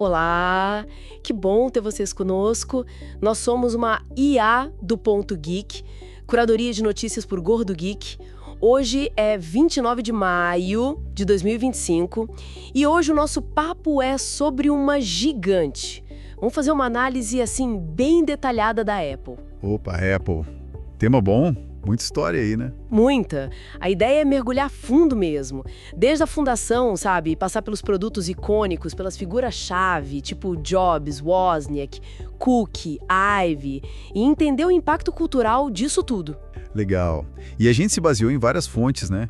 Olá, que bom ter vocês conosco. Nós somos uma IA do Ponto Geek, curadoria de notícias por Gordo Geek. Hoje é 29 de maio de 2025 e hoje o nosso papo é sobre uma gigante. Vamos fazer uma análise assim bem detalhada da Apple. Opa, Apple. Tema bom, muita história aí, né? Muita. A ideia é mergulhar fundo mesmo. Desde a fundação, sabe? Passar pelos produtos icônicos, pelas figuras-chave, tipo Jobs, Wozniak, Cook, Ive, e entender o impacto cultural disso tudo. Legal. E a gente se baseou em várias fontes, né?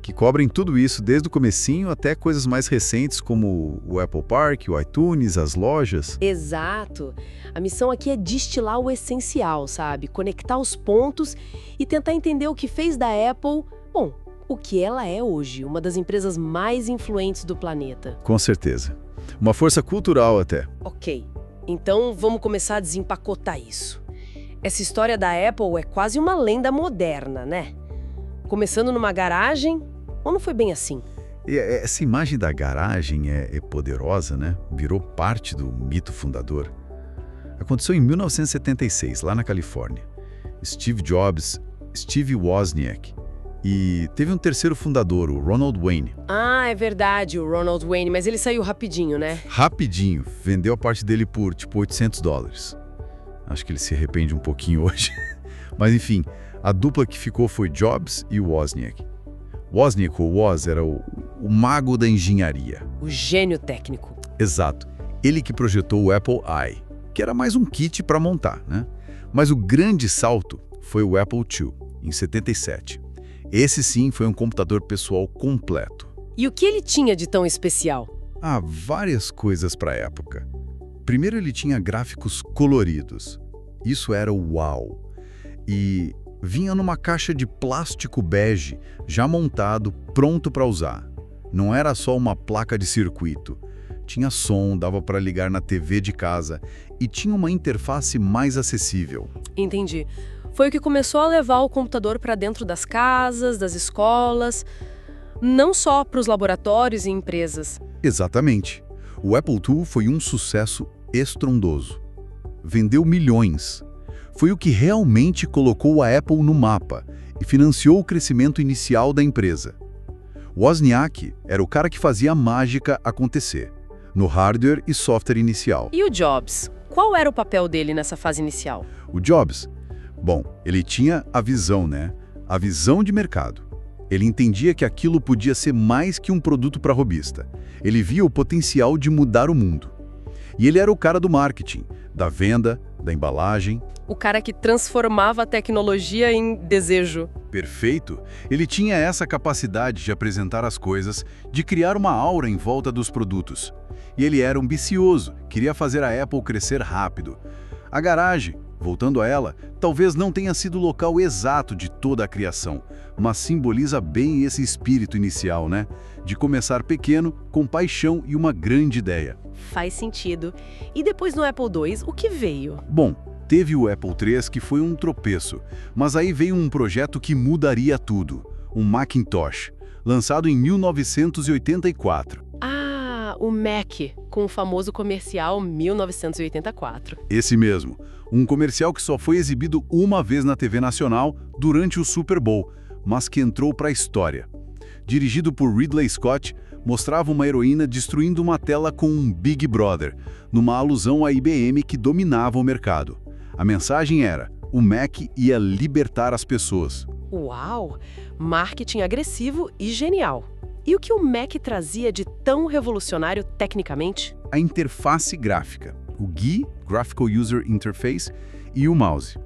Que cobrem tudo isso, desde o comecinho até coisas mais recentes, como o Apple Park, o iTunes, as lojas. Exato. A missão aqui é destilar o essencial, sabe? Conectar os pontos e tentar entender o que fez da Apple, bom, o que ela é hoje, uma das empresas mais influentes do planeta. Com certeza. Uma força cultural até. Ok, então vamos começar a desempacotar isso. Essa história da Apple é quase uma lenda moderna, né? Começando numa garagem, ou não foi bem assim? E essa imagem da garagem é poderosa, né? Virou parte do mito fundador. Aconteceu em 1976, lá na Califórnia. Steve Jobs, Steve Wozniak e teve um terceiro fundador, o Ronald Wayne. Ah, é verdade, o Ronald Wayne, mas ele saiu rapidinho, né? Rapidinho, vendeu a parte dele por tipo $800. Acho que ele se arrepende um pouquinho hoje. Mas enfim, a dupla que ficou foi Jobs e Wozniak. Wozniak, ou Woz, era o mago da engenharia. O gênio técnico. Exato. Ele que projetou o Apple I, que era mais um kit para montar, né? Mas o grande salto foi o Apple II, em 77. Esse sim foi um computador pessoal completo. E o que ele tinha de tão especial? Ah, várias coisas para a época. Primeiro, ele tinha gráficos coloridos. Isso era o uau. E vinha numa caixa de plástico bege, já montado, pronto para usar. Não era só uma placa de circuito. Tinha som, dava para ligar na TV de casa e tinha uma interface mais acessível. Entendi. Foi o que começou a levar o computador para dentro das casas, das escolas, não só para os laboratórios e empresas. Exatamente. O Apple II foi um sucesso estrondoso. Vendeu milhões. Foi o que realmente colocou a Apple no mapa e financiou o crescimento inicial da empresa. Wozniak era o cara que fazia a mágica acontecer, no hardware e software inicial. E o Jobs? Qual era o papel dele nessa fase inicial? O Jobs? Bom, ele tinha a visão, né? A visão de mercado. Ele entendia que aquilo podia ser mais que um produto para robista. Ele via o potencial de mudar o mundo. E ele era o cara do marketing, da venda, da embalagem. O cara que transformava a tecnologia em desejo. Perfeito. Ele tinha essa capacidade de apresentar as coisas, de criar uma aura em volta dos produtos. E ele era ambicioso, queria fazer a Apple crescer rápido. A garagem, voltando a ela, talvez não tenha sido o local exato de toda a criação, mas simboliza bem esse espírito inicial, né? De começar pequeno, com paixão e uma grande ideia. Faz sentido. E depois no Apple II, o que veio? Bom, teve o Apple III, que foi um tropeço, mas aí veio um projeto que mudaria tudo, um Macintosh, lançado em 1984. Ah, o Mac, com o famoso comercial 1984. Esse mesmo, um comercial que só foi exibido uma vez na TV nacional durante o Super Bowl, mas que entrou para a história. Dirigido por Ridley Scott, mostrava uma heroína destruindo uma tela com um Big Brother, numa alusão à IBM que dominava o mercado. A mensagem era: o Mac ia libertar as pessoas. Uau! Marketing agressivo e genial. E o que o Mac trazia de tão revolucionário tecnicamente? A interface gráfica, o GUI, Graphical User Interface, e o mouse.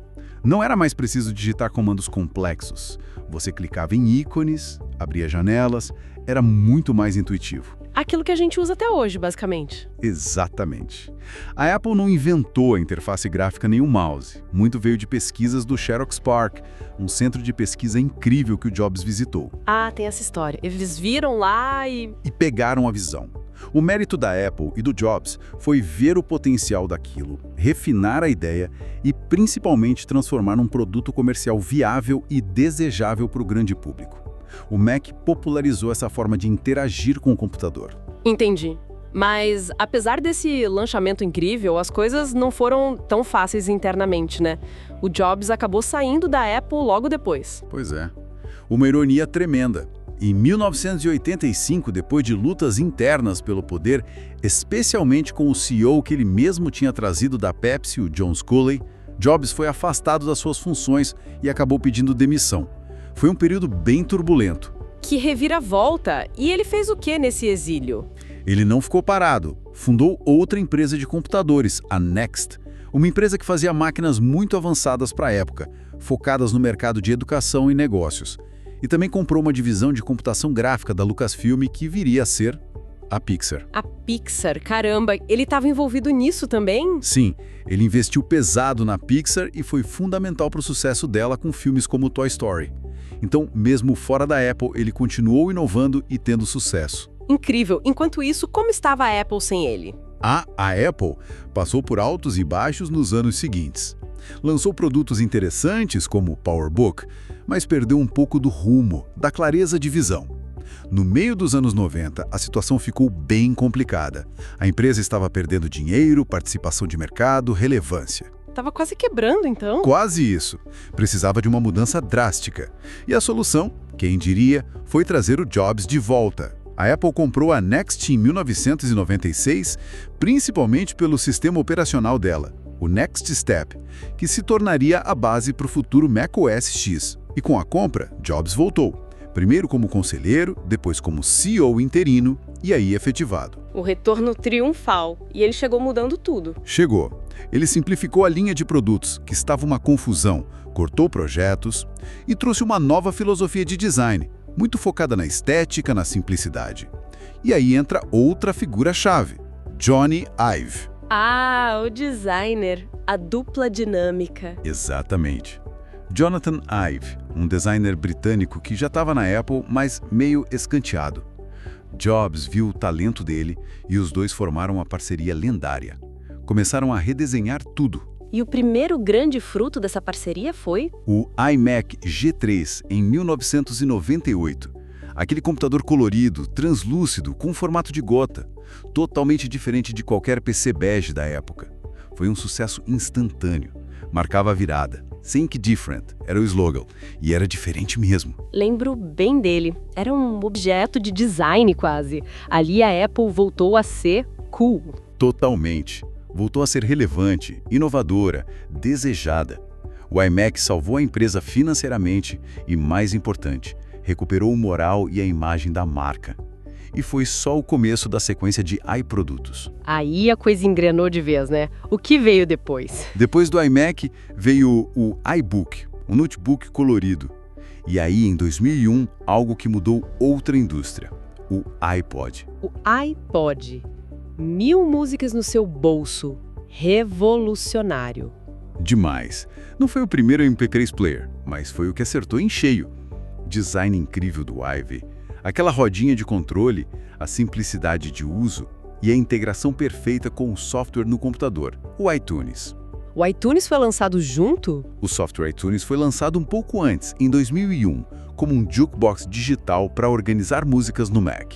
Não era mais preciso digitar comandos complexos. Você clicava em ícones, abria janelas, era muito mais intuitivo. Aquilo que a gente usa até hoje, basicamente. Exatamente. A Apple não inventou a interface gráfica nem o mouse. Muito veio de pesquisas do Xerox PARC, um centro de pesquisa incrível que o Jobs visitou. Ah, tem essa história. Eles viram lá e pegaram a visão. O mérito da Apple e do Jobs foi ver o potencial daquilo, refinar a ideia e principalmente transformar num produto comercial viável e desejável para o grande público. O Mac popularizou essa forma de interagir com o computador. Entendi. Mas, apesar desse lançamento incrível, as coisas não foram tão fáceis internamente, né? O Jobs acabou saindo da Apple logo depois. Pois é. Uma ironia tremenda. Em 1985, depois de lutas internas pelo poder, especialmente com o CEO que ele mesmo tinha trazido da Pepsi, o John Sculley, Jobs foi afastado das suas funções e acabou pedindo demissão. Foi um período bem turbulento. Que reviravolta! E ele fez o que nesse exílio? Ele não ficou parado. Fundou outra empresa de computadores, a Next, uma empresa que fazia máquinas muito avançadas para a época, focadas no mercado de educação e negócios. E também comprou uma divisão de computação gráfica da Lucasfilm que viria a ser a Pixar. A Pixar, caramba, ele estava envolvido nisso também? Sim, ele investiu pesado na Pixar e foi fundamental para o sucesso dela com filmes como Toy Story. Então, mesmo fora da Apple, ele continuou inovando e tendo sucesso. Incrível. Enquanto isso, como estava a Apple sem ele? A Apple passou por altos e baixos nos anos seguintes. Lançou produtos interessantes como o PowerBook, mas perdeu um pouco do rumo, da clareza de visão. No meio dos anos 90, a situação ficou bem complicada. A empresa estava perdendo dinheiro, participação de mercado, relevância. Tava quase quebrando, então? Quase isso. Precisava de uma mudança drástica. E a solução, quem diria, foi trazer o Jobs de volta. A Apple comprou a Next em 1996, principalmente pelo sistema operacional dela, o Next Step, que se tornaria a base para o futuro macOS X. E com a compra, Jobs voltou. Primeiro como conselheiro, depois como CEO interino e aí efetivado. O retorno triunfal. E ele chegou mudando tudo. Chegou. Ele simplificou a linha de produtos, que estava uma confusão, cortou projetos e trouxe uma nova filosofia de design, muito focada na estética, na simplicidade. E aí entra outra figura-chave, Jony Ive. Ah, o designer, a dupla dinâmica. Exatamente. Jonathan Ive, um designer britânico que já estava na Apple, mas meio escanteado. Jobs viu o talento dele e os dois formaram uma parceria lendária. Começaram a redesenhar tudo. E o primeiro grande fruto dessa parceria foi? O iMac G3, em 1998. Aquele computador colorido, translúcido, com formato de gota. Totalmente diferente de qualquer PC bege da época. Foi um sucesso instantâneo. Marcava a virada. Think Different era o slogan. E era diferente mesmo. Lembro bem dele. Era um objeto de design quase. Ali a Apple voltou a ser cool. Totalmente. Voltou a ser relevante, inovadora, desejada. O iMac salvou a empresa financeiramente e, mais importante, recuperou o moral e a imagem da marca. E foi só o começo da sequência de iProdutos. Aí a coisa engrenou de vez, né? O que veio depois? Depois do iMac veio o iBook, um notebook colorido. E aí, em 2001, algo que mudou outra indústria, o iPod. O iPod. 1000 músicas no seu bolso. Revolucionário. Demais. Não foi o primeiro MP3 player, mas foi o que acertou em cheio. Design incrível do Ive, aquela rodinha de controle, a simplicidade de uso e a integração perfeita com o software no computador, o iTunes. O iTunes foi lançado junto? O software iTunes foi lançado um pouco antes, em 2001, como um jukebox digital para organizar músicas no Mac.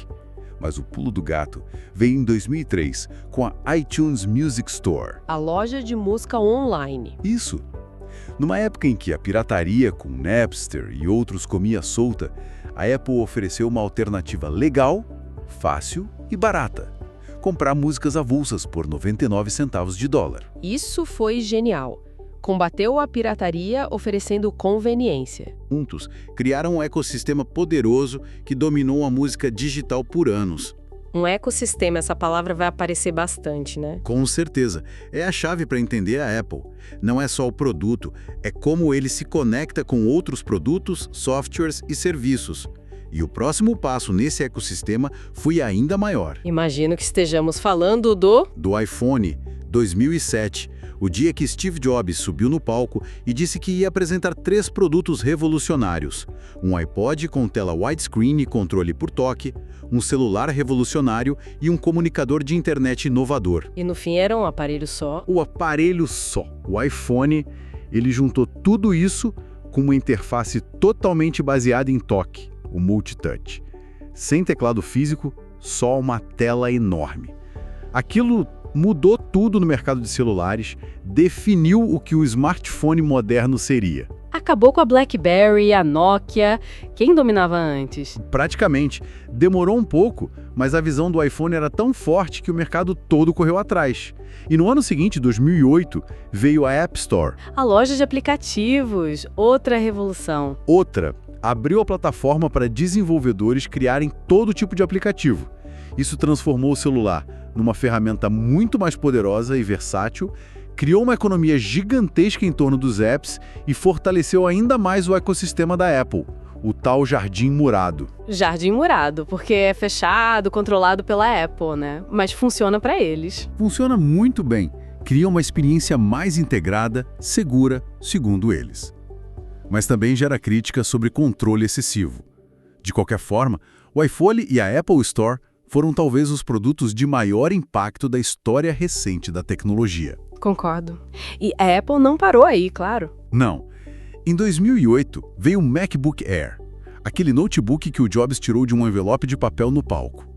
Mas o pulo do gato veio em 2003, com a iTunes Music Store. A loja de música online. Isso. Numa época em que a pirataria com Napster e outros comia solta, a Apple ofereceu uma alternativa legal, fácil e barata. Comprar músicas avulsas por 99 centavos de dólar. Isso foi genial. Combateu a pirataria oferecendo conveniência. Juntos, criaram um ecossistema poderoso que dominou a música digital por anos. Um ecossistema, essa palavra vai aparecer bastante, né? Com certeza. É a chave para entender a Apple. Não é só o produto, é como ele se conecta com outros produtos, softwares e serviços. E o próximo passo nesse ecossistema foi ainda maior. Imagino que estejamos falando do iPhone, 2007. O dia que Steve Jobs subiu no palco e disse que ia apresentar 3 produtos revolucionários. Um iPod com tela widescreen e controle por toque, um celular revolucionário e um comunicador de internet inovador. E no fim era um aparelho só? O aparelho só, o iPhone, ele juntou tudo isso com uma interface totalmente baseada em toque, o multitouch. Sem teclado físico, só uma tela enorme. Aquilo mudou tudo no mercado de celulares, definiu o que o smartphone moderno seria. Acabou com a BlackBerry, a Nokia. Quem dominava antes? Praticamente. Demorou um pouco, mas a visão do iPhone era tão forte que o mercado todo correu atrás. E no ano seguinte, 2008, veio a App Store. A loja de aplicativos, outra revolução. Outra, abriu a plataforma para desenvolvedores criarem todo tipo de aplicativo. Isso transformou o celular numa ferramenta muito mais poderosa e versátil, criou uma economia gigantesca em torno dos apps e fortaleceu ainda mais o ecossistema da Apple, o tal Jardim Murado. Jardim Murado, porque é fechado, controlado pela Apple, né? Mas funciona para eles. Funciona muito bem, cria uma experiência mais integrada, segura, segundo eles. Mas também gera crítica sobre controle excessivo. De qualquer forma, o iPhone e a Apple Store foram talvez os produtos de maior impacto da história recente da tecnologia. Concordo. E a Apple não parou aí, claro. Não. Em 2008, veio o MacBook Air, aquele notebook que o Jobs tirou de um envelope de papel no palco.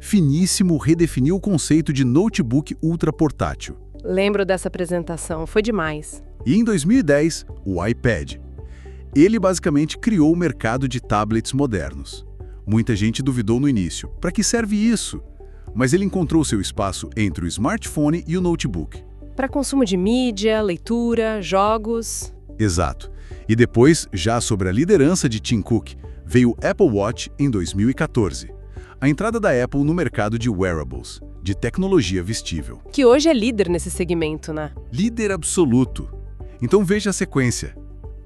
Finíssimo, redefiniu o conceito de notebook ultra portátil. Lembro dessa apresentação, foi demais. E em 2010, o iPad. Ele basicamente criou o mercado de tablets modernos. Muita gente duvidou no início. Para que serve isso? Mas ele encontrou seu espaço entre o smartphone e o notebook. Para consumo de mídia, leitura, jogos. Exato. E depois, já sobre a liderança de Tim Cook, veio o Apple Watch em 2014. A entrada da Apple no mercado de wearables, de tecnologia vestível. Que hoje é líder nesse segmento, né? Líder absoluto. Então veja a sequência.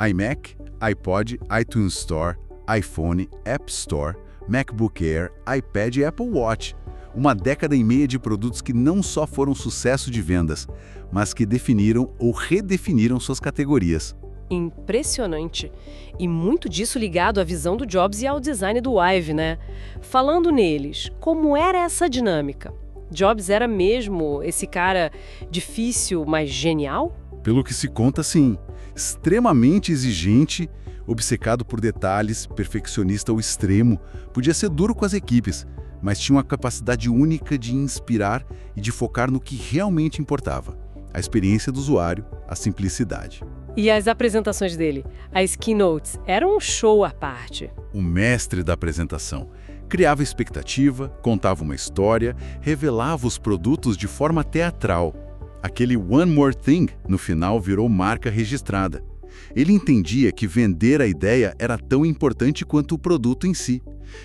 iMac, iPod, iTunes Store, iPhone, App Store, MacBook Air, iPad e Apple Watch. Uma década e meia de produtos que não só foram sucesso de vendas, mas que definiram ou redefiniram suas categorias. Impressionante. E muito disso ligado à visão do Jobs e ao design do Ive, né? Falando neles, como era essa dinâmica? Jobs era mesmo esse cara difícil, mas genial? Pelo que se conta, sim. Extremamente exigente, obcecado por detalhes, perfeccionista ao extremo, podia ser duro com as equipes, mas tinha uma capacidade única de inspirar e de focar no que realmente importava: a experiência do usuário, a simplicidade. E as apresentações dele, as keynotes, eram um show à parte. O mestre da apresentação. Criava expectativa, contava uma história, revelava os produtos de forma teatral. Aquele One More Thing, no final, virou marca registrada. Ele entendia que vender a ideia era tão importante quanto o produto em si.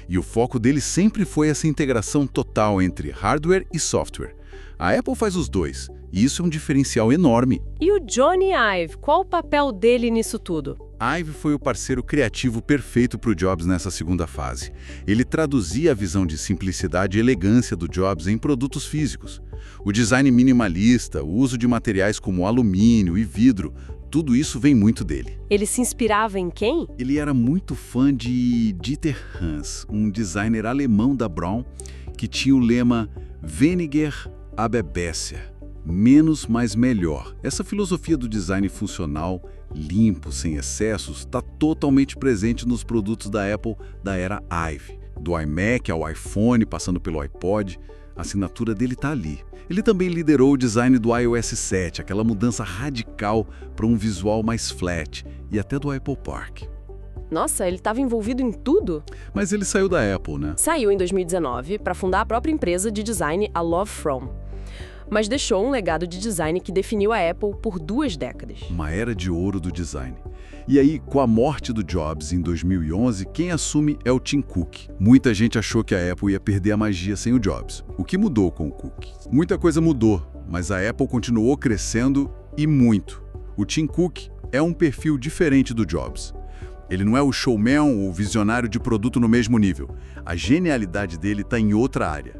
E o foco dele sempre foi essa integração total entre hardware e software. A Apple faz os dois, e isso é um diferencial enorme. E o Johnny Ive, qual o papel dele nisso tudo? Ive foi o parceiro criativo perfeito para o Jobs nessa segunda fase. Ele traduzia a visão de simplicidade e elegância do Jobs em produtos físicos. O design minimalista, o uso de materiais como alumínio e vidro, tudo isso vem muito dele. Ele se inspirava em quem? Ele era muito fã de Dieter Hans, um designer alemão da Braun, que tinha o lema Weniger, aber besser. Menos, mas melhor. Essa filosofia do design funcional, limpo, sem excessos, está totalmente presente nos produtos da Apple da era Ive. Do iMac ao iPhone, passando pelo iPod, a assinatura dele está ali. Ele também liderou o design do iOS 7, aquela mudança radical para um visual mais flat, e até do Apple Park. Nossa, ele estava envolvido em tudo? Mas ele saiu da Apple, né? Saiu em 2019 para fundar a própria empresa de design, a Love From. Mas deixou um legado de design que definiu a Apple por 2 décadas. Uma era de ouro do design. E aí, com a morte do Jobs em 2011, quem assume é o Tim Cook. Muita gente achou que a Apple ia perder a magia sem o Jobs. O que mudou com o Cook? Muita coisa mudou, mas a Apple continuou crescendo e muito. O Tim Cook é um perfil diferente do Jobs. Ele não é o showman ou o visionário de produto no mesmo nível. A genialidade dele está em outra área: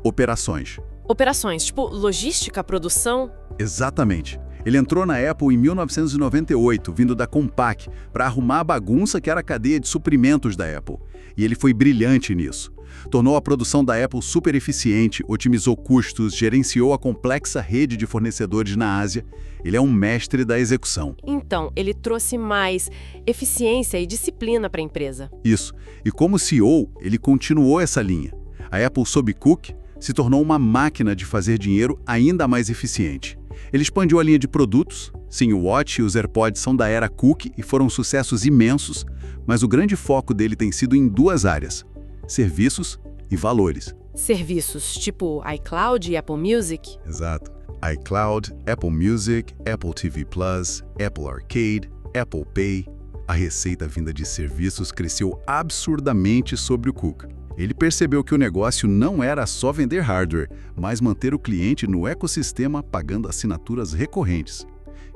operações. Operações, tipo logística, produção? Exatamente. Ele entrou na Apple em 1998, vindo da Compaq, para arrumar a bagunça que era a cadeia de suprimentos da Apple. E ele foi brilhante nisso. Tornou a produção da Apple super eficiente, otimizou custos, gerenciou a complexa rede de fornecedores na Ásia. Ele é um mestre da execução. Então, ele trouxe mais eficiência e disciplina para a empresa. Isso. E como CEO, ele continuou essa linha. A Apple sob Cook se tornou uma máquina de fazer dinheiro ainda mais eficiente. Ele expandiu a linha de produtos. Sim, o Watch e os AirPods são da era Cook e foram sucessos imensos, mas o grande foco dele tem sido em duas áreas: serviços e valores. Serviços tipo iCloud e Apple Music? Exato. iCloud, Apple Music, Apple TV Plus, Apple Arcade, Apple Pay. A receita vinda de serviços cresceu absurdamente sobre o Cook. Ele percebeu que o negócio não era só vender hardware, mas manter o cliente no ecossistema pagando assinaturas recorrentes.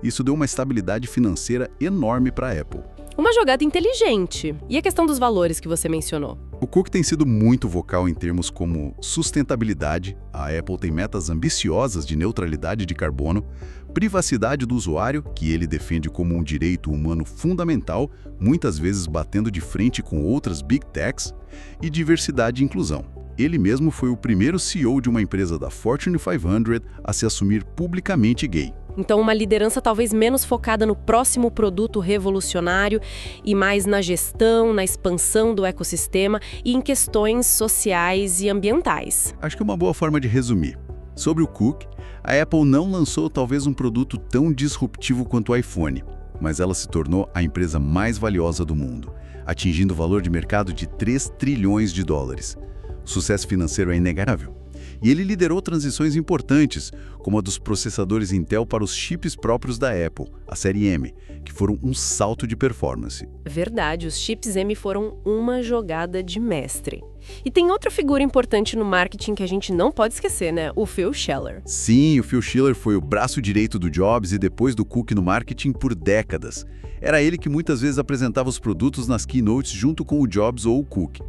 Isso deu uma estabilidade financeira enorme para a Apple. Uma jogada inteligente. E a questão dos valores que você mencionou? O Cook tem sido muito vocal em termos como sustentabilidade, a Apple tem metas ambiciosas de neutralidade de carbono, privacidade do usuário, que ele defende como um direito humano fundamental, muitas vezes batendo de frente com outras Big Techs, e diversidade e inclusão. Ele mesmo foi o primeiro CEO de uma empresa da Fortune 500 a se assumir publicamente gay. Então, uma liderança talvez menos focada no próximo produto revolucionário e mais na gestão, na expansão do ecossistema e em questões sociais e ambientais. Acho que é uma boa forma de resumir. Sobre o Cook, a Apple não lançou talvez um produto tão disruptivo quanto o iPhone, mas ela se tornou a empresa mais valiosa do mundo, atingindo o valor de mercado de 3 trilhões de dólares. O sucesso financeiro é inegável. E ele liderou transições importantes, como a dos processadores Intel para os chips próprios da Apple, a série M, que foram um salto de performance. Verdade, os chips M foram uma jogada de mestre. E tem outra figura importante no marketing que a gente não pode esquecer, né? O Phil Schiller. Sim, o Phil Schiller foi o braço direito do Jobs e depois do Cook no marketing por décadas. Era ele que muitas vezes apresentava os produtos nas keynotes junto com o Jobs ou o Cook.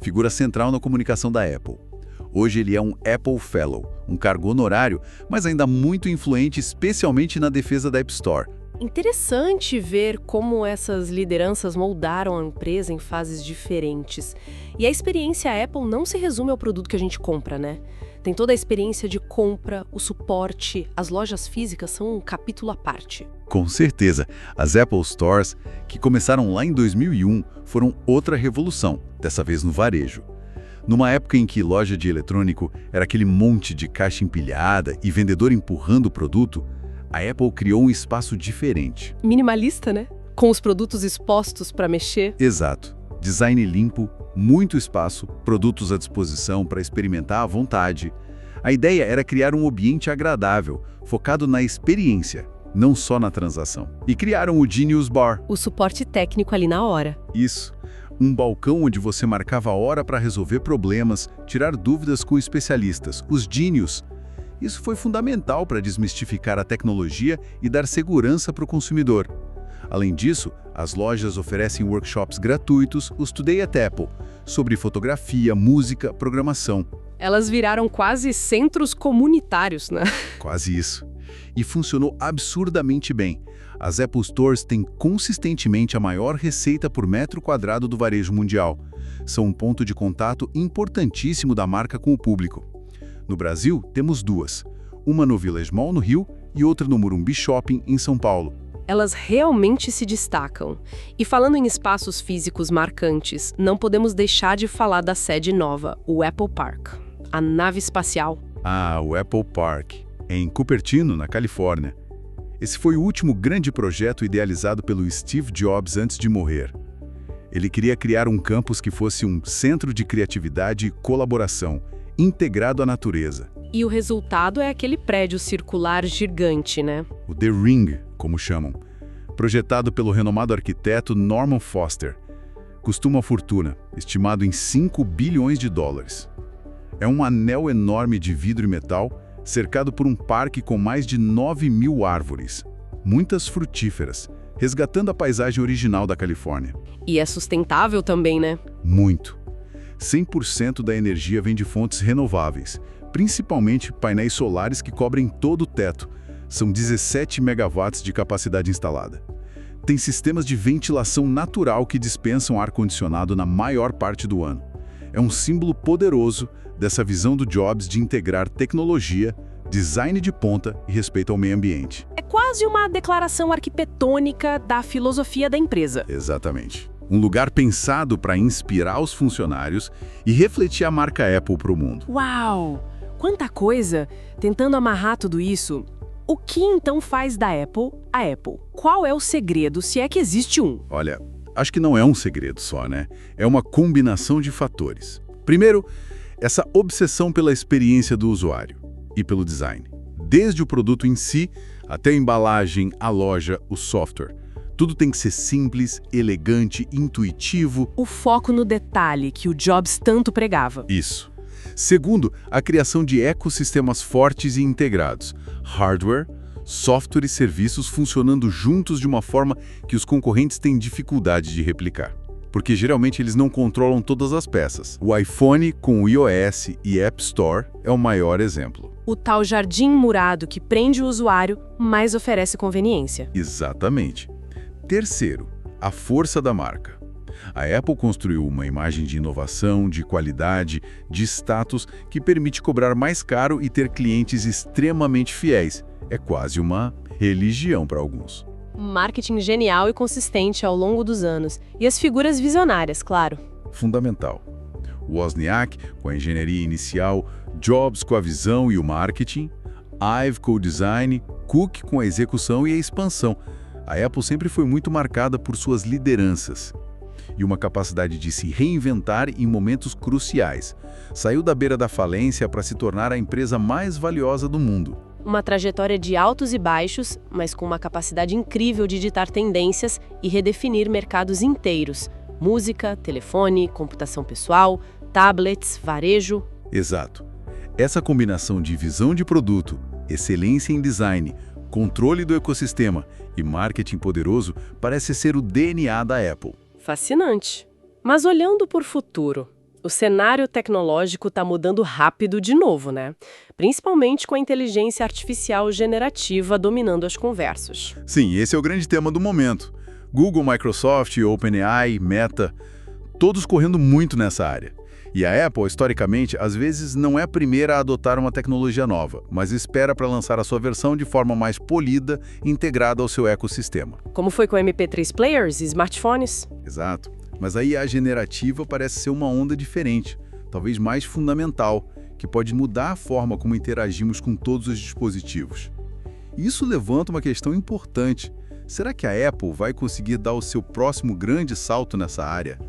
Figura central na comunicação da Apple. Hoje ele é um Apple Fellow, um cargo honorário, mas ainda muito influente, especialmente na defesa da App Store. Interessante ver como essas lideranças moldaram a empresa em fases diferentes. E a experiência Apple não se resume ao produto que a gente compra, né? Tem toda a experiência de compra, o suporte, as lojas físicas são um capítulo à parte. Com certeza, as Apple Stores, que começaram lá em 2001, foram outra revolução, dessa vez no varejo. Numa época em que loja de eletrônico era aquele monte de caixa empilhada e vendedor empurrando o produto, a Apple criou um espaço diferente. Minimalista, né? Com os produtos expostos para mexer. Exato. Design limpo, muito espaço, produtos à disposição para experimentar à vontade. A ideia era criar um ambiente agradável, focado na experiência, não só na transação. E criaram o Genius Bar. O suporte técnico ali na hora. Isso. Um balcão onde você marcava a hora para resolver problemas, tirar dúvidas com especialistas, os Genius. Isso foi fundamental para desmistificar a tecnologia e dar segurança para o consumidor. Além disso, as lojas oferecem workshops gratuitos, os Today at Apple, sobre fotografia, música, programação. Elas viraram quase centros comunitários, né? Quase isso. E funcionou absurdamente bem. As Apple Stores têm consistentemente a maior receita por metro quadrado do varejo mundial. São um ponto de contato importantíssimo da marca com o público. No Brasil, temos duas. Uma no Village Mall, no Rio, e outra no Morumbi Shopping, em São Paulo. Elas realmente se destacam. E falando em espaços físicos marcantes, não podemos deixar de falar da sede nova, o Apple Park, a nave espacial. Ah, o Apple Park, em Cupertino, na Califórnia. Esse foi o último grande projeto idealizado pelo Steve Jobs antes de morrer. Ele queria criar um campus que fosse um centro de criatividade e colaboração, integrado à natureza. E o resultado é aquele prédio circular gigante, né? O The Ring, como chamam, projetado pelo renomado arquiteto Norman Foster. Custa uma fortuna, estimado em 5 bilhões de dólares. É um anel enorme de vidro e metal, cercado por um parque com mais de 9.000 árvores, muitas frutíferas, resgatando a paisagem original da Califórnia. E é sustentável também, né? Muito. 100% da energia vem de fontes renováveis, principalmente painéis solares que cobrem todo o teto. São 17 megawatts de capacidade instalada. Tem sistemas de ventilação natural que dispensam ar-condicionado na maior parte do ano. É um símbolo poderoso dessa visão do Jobs de integrar tecnologia, design de ponta e respeito ao meio ambiente. É quase uma declaração arquitetônica da filosofia da empresa. Exatamente. Um lugar pensado para inspirar os funcionários e refletir a marca Apple para o mundo. Uau! Quanta coisa! Tentando amarrar tudo isso, o que então faz da Apple a Apple? Qual é o segredo, se é que existe um? Olha, acho que não é um segredo só, né? É uma combinação de fatores. Primeiro, essa obsessão pela experiência do usuário e pelo design. Desde o produto em si, até a embalagem, a loja, o software. Tudo tem que ser simples, elegante, intuitivo. O foco no detalhe que o Jobs tanto pregava. Isso. Segundo, a criação de ecossistemas fortes e integrados. Hardware, software e serviços funcionando juntos de uma forma que os concorrentes têm dificuldade de replicar. Porque geralmente eles não controlam todas as peças. O iPhone com o iOS e App Store é o maior exemplo. O tal jardim murado que prende o usuário, mas oferece conveniência. Exatamente. Terceiro, a força da marca. A Apple construiu uma imagem de inovação, de qualidade, de status que permite cobrar mais caro e ter clientes extremamente fiéis. É quase uma religião para alguns. Marketing genial e consistente ao longo dos anos. E as figuras visionárias, claro. Fundamental. Wozniak com a engenharia inicial, Jobs com a visão e o marketing, Ive com o design, Cook com a execução e a expansão. A Apple sempre foi muito marcada por suas lideranças e uma capacidade de se reinventar em momentos cruciais. Saiu da beira da falência para se tornar a empresa mais valiosa do mundo. Uma trajetória de altos e baixos, mas com uma capacidade incrível de ditar tendências e redefinir mercados inteiros. Música, telefone, computação pessoal, tablets, varejo. Exato. Essa combinação de visão de produto, excelência em design, controle do ecossistema e marketing poderoso parece ser o DNA da Apple. Fascinante. Mas olhando por futuro, o cenário tecnológico está mudando rápido de novo, né? Principalmente com a inteligência artificial generativa dominando as conversas. Sim, esse é o grande tema do momento. Google, Microsoft, OpenAI, Meta, todos correndo muito nessa área. E a Apple, historicamente, às vezes não é a primeira a adotar uma tecnologia nova, mas espera para lançar a sua versão de forma mais polida, integrada ao seu ecossistema. Como foi com MP3 players e smartphones? Exato. Mas a IA generativa parece ser uma onda diferente, talvez mais fundamental, que pode mudar a forma como interagimos com todos os dispositivos. Isso levanta uma questão importante. Será que a Apple vai conseguir dar o seu próximo grande salto nessa área?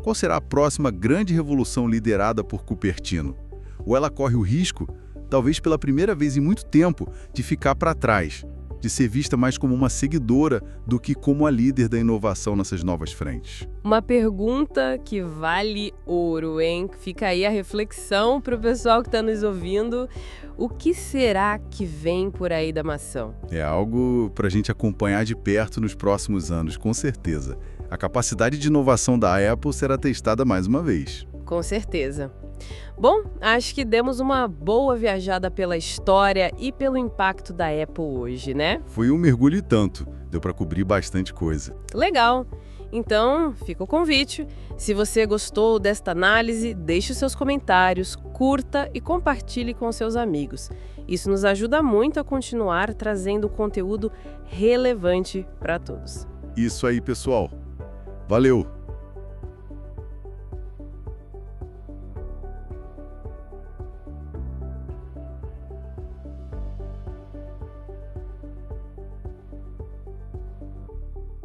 Qual será a próxima grande revolução liderada por Cupertino? Ou ela corre o risco, talvez pela primeira vez em muito tempo, de ficar para trás, de ser vista mais como uma seguidora do que como a líder da inovação nessas novas frentes? Uma pergunta que vale ouro, hein? Fica aí a reflexão para o pessoal que está nos ouvindo. O que será que vem por aí da maçã? É algo para a gente acompanhar de perto nos próximos anos, com certeza. A capacidade de inovação da Apple será testada mais uma vez. Com certeza. Bom, acho que demos uma boa viajada pela história e pelo impacto da Apple hoje, né? Foi um mergulho e tanto. Deu para cobrir bastante coisa. Legal! Então, fica o convite. Se você gostou desta análise, deixe os seus comentários, curta e compartilhe com seus amigos. Isso nos ajuda muito a continuar trazendo conteúdo relevante para todos. Isso aí, pessoal. Valeu!